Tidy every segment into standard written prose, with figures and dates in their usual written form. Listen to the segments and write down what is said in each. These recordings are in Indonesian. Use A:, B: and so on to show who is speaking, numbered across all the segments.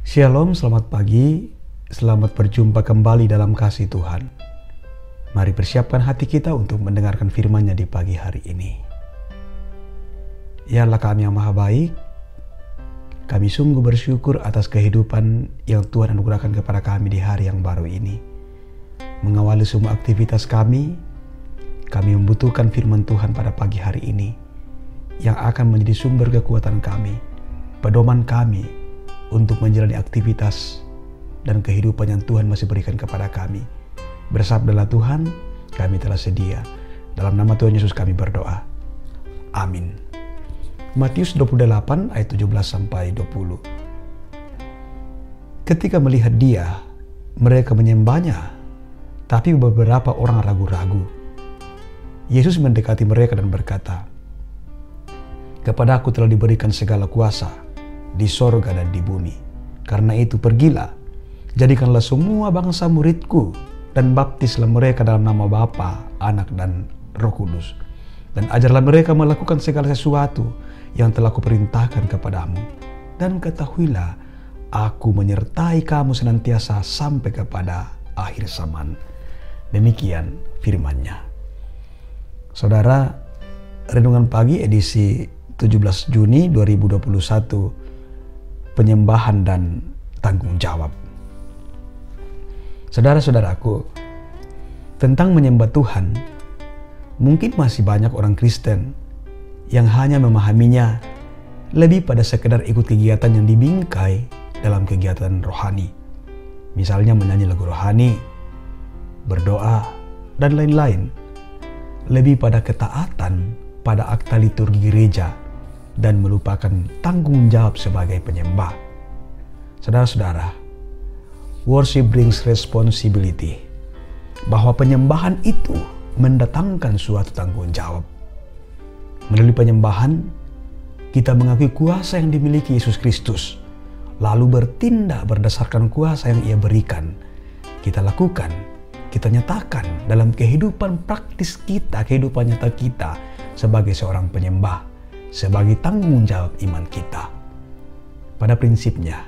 A: Shalom, selamat pagi, selamat berjumpa kembali dalam kasih Tuhan. Mari persiapkan hati kita untuk mendengarkan firman-Nya di pagi hari ini. Ya Allah kami yang maha baik, kami sungguh bersyukur atas kehidupan yang Tuhan anugerahkan kepada kami di hari yang baru ini. Mengawali semua aktivitas kami membutuhkan firman Tuhan pada pagi hari ini, yang akan menjadi sumber kekuatan kami, pedoman kami, untuk menjalani aktivitas dan kehidupan yang Tuhan masih berikan kepada kami. Bersabdalah Tuhan, kami telah sedia. Dalam nama Tuhan Yesus kami berdoa. Amin. Matius 28 ayat 17-20. Ketika melihat Dia, mereka menyembahnya, tapi beberapa orang ragu-ragu. Yesus mendekati mereka dan berkata, "Kepadaku telah diberikan segala kuasa di sorga dan di bumi. Karena itu pergilah, jadikanlah semua bangsa muridku, dan baptislah mereka dalam nama Bapa, Anak, dan Roh Kudus. Dan ajarlah mereka melakukan segala sesuatu yang telah kuperintahkan kepadamu. Dan ketahuilah, aku menyertai kamu senantiasa sampai kepada akhir zaman." Demikian firman-Nya. Saudara, Renungan Pagi edisi 17 Juni 2021, penyembahan dan tanggung jawab. Saudara-saudaraku, tentang menyembah Tuhan, mungkin masih banyak orang Kristen yang hanya memahaminya lebih pada sekedar ikut kegiatan yang dibingkai dalam kegiatan rohani. Misalnya menyanyi lagu rohani, berdoa, dan lain-lain. Lebih pada ketaatan pada akta liturgi gereja dan melupakan tanggung jawab sebagai penyembah. Saudara-saudara, worship brings responsibility. Bahwa penyembahan itu mendatangkan suatu tanggung jawab. Melalui penyembahan, kita mengakui kuasa yang dimiliki Yesus Kristus, lalu bertindak berdasarkan kuasa yang Ia berikan. Kita lakukan, kita nyatakan dalam kehidupan praktis kita, kehidupan nyata kita sebagai seorang penyembah, sebagai tanggung jawab iman kita. Pada prinsipnya,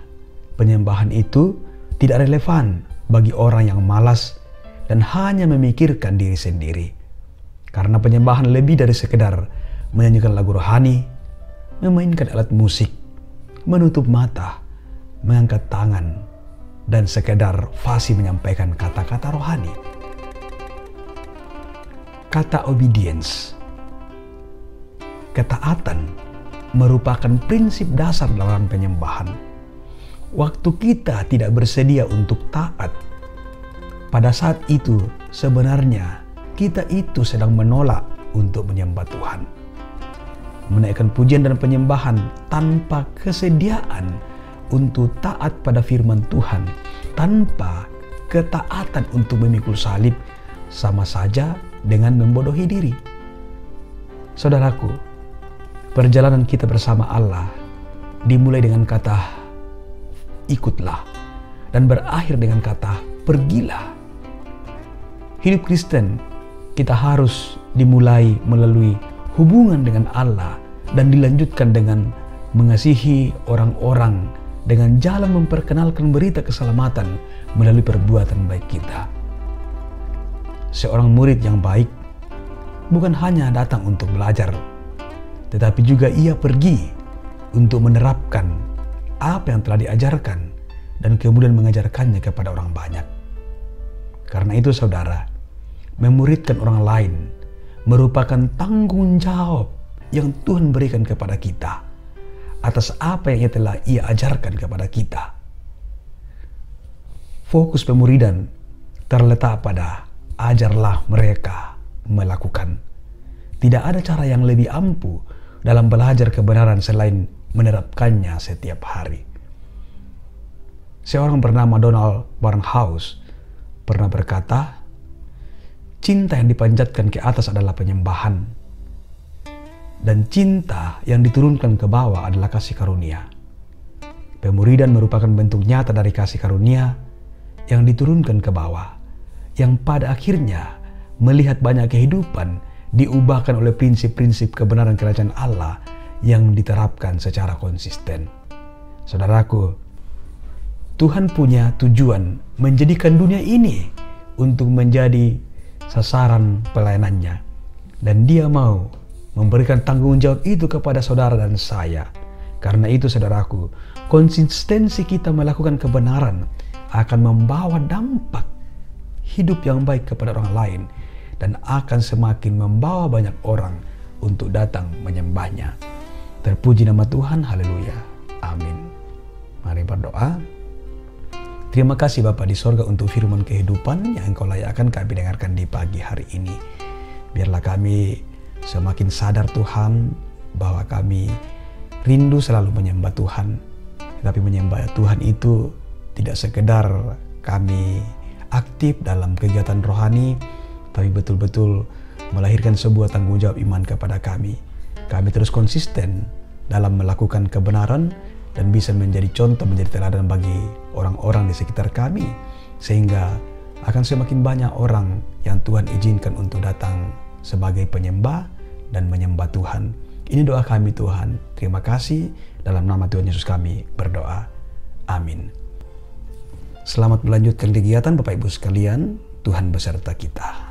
A: penyembahan itu tidak relevan bagi orang yang malas dan hanya memikirkan diri sendiri. Karena penyembahan lebih dari sekedar menyanyikan lagu rohani, memainkan alat musik, menutup mata, mengangkat tangan, dan sekedar fasih menyampaikan kata-kata rohani. Kata obedience, ketaatan, merupakan prinsip dasar dalam penyembahan. Waktu kita tidak bersedia untuk taat, pada saat itu sebenarnya kita itu sedang menolak untuk menyembah Tuhan. Menaikkan pujian dan penyembahan tanpa kesediaan untuk taat pada firman Tuhan, tanpa ketaatan untuk memikul salib, sama saja dengan membodohi diri. Saudaraku, perjalanan kita bersama Allah dimulai dengan kata ikutlah dan berakhir dengan kata pergilah. Hidup Kristen kita harus dimulai melalui hubungan dengan Allah dan dilanjutkan dengan mengasihi orang-orang dengan jalan memperkenalkan berita keselamatan melalui perbuatan baik kita. Seorang murid yang baik bukan hanya datang untuk belajar, tetapi juga ia pergi untuk menerapkan apa yang telah diajarkan dan kemudian mengajarkannya kepada orang banyak. Karena itu saudara, memuridkan orang lain merupakan tanggung jawab yang Tuhan berikan kepada kita atas apa yang telah Ia ajarkan kepada kita. Fokus pemuridan terletak pada ajarlah mereka melakukan. Tidak ada cara yang lebih ampuh dalam belajar kebenaran selain menerapkannya setiap hari. Seorang bernama Donald Barnhouse pernah berkata, cinta yang dipanjatkan ke atas adalah penyembahan, dan cinta yang diturunkan ke bawah adalah kasih karunia. Pemuridan merupakan bentuk nyata dari kasih karunia yang diturunkan ke bawah, yang pada akhirnya melihat banyak kehidupan diubahkan oleh prinsip-prinsip kebenaran kerajaan Allah yang diterapkan secara konsisten. Saudaraku, Tuhan punya tujuan menjadikan dunia ini untuk menjadi sasaran pelayanannya. Dan Dia mau memberikan tanggung jawab itu kepada saudara dan saya. Karena itu saudaraku, konsistensi kita melakukan kebenaran akan membawa dampak hidup yang baik kepada orang lain dan akan semakin membawa banyak orang untuk datang menyembahnya. Terpuji nama Tuhan, haleluya, amin. Mari berdoa. Terima kasih Bapa di sorga untuk firman kehidupan yang Engkau layakkan kami dengarkan di pagi hari ini. Biarlah kami semakin sadar Tuhan bahwa kami rindu selalu menyembah Tuhan. Tetapi menyembah Tuhan itu tidak sekedar kami aktif dalam kegiatan rohani, tapi betul-betul melahirkan sebuah tanggung jawab iman kepada kami. Kami terus konsisten dalam melakukan kebenaran dan bisa menjadi contoh, menjadi teladan bagi orang-orang di sekitar kami, sehingga akan semakin banyak orang yang Tuhan izinkan untuk datang sebagai penyembah dan menyembah Tuhan. Ini doa kami Tuhan. Terima kasih. Dalam nama Tuhan Yesus kami berdoa. Amin. Selamat melanjutkan kegiatan Bapak Ibu sekalian. Tuhan beserta kita.